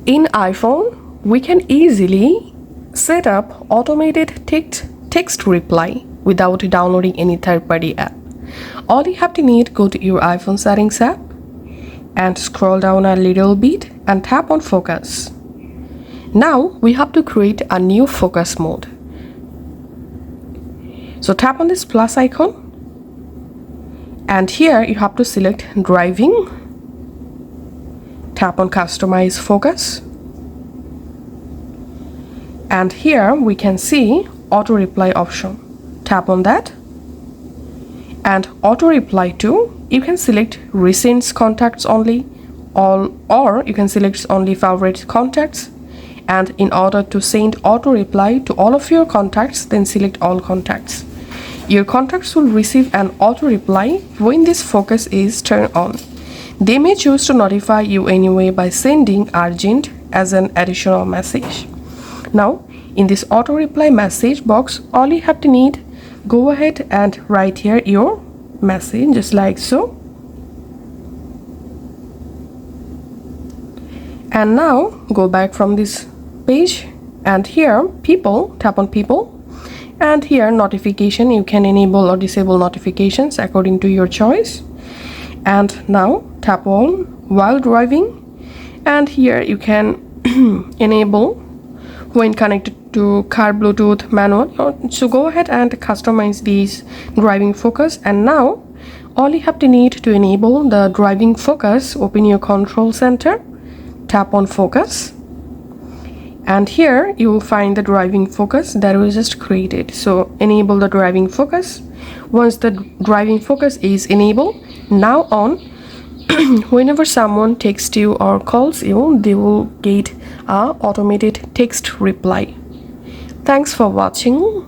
In iPhone, we can easily set up automated text reply without downloading any third-party app. All you have to need, go to your iPhone settings app and scroll down a little bit and tap on focus. Now we have to create a new focus mode. So tap on this plus icon and here you have to select driving. Tap on customize focus. And here we can see auto reply option. Tap on that. And auto reply to, you can select recent contacts only, all, or you can select only favorite contacts. And in order to send auto reply to all of your contacts, then select all contacts. Your contacts will receive an auto reply when this focus is turned on. They may choose to notify you anyway by sending urgent as an additional message. Now, in this auto reply message box, all you have to need, go ahead and write here your message just like so. And now go back from this page and here people, tap on people, and here notification, you can enable or disable notifications according to your choice. And now tap on while driving, and here you can enable when connected to car Bluetooth manual. So go ahead and customize these driving focus. And now all you have to need to enable the driving focus, open your control center, tap on focus, and here you will find the driving focus that was just created. So enable the driving focus. Once the driving focus is enabled, now on whenever someone texts you or calls you, they will get a automated text reply. Thanks for watching.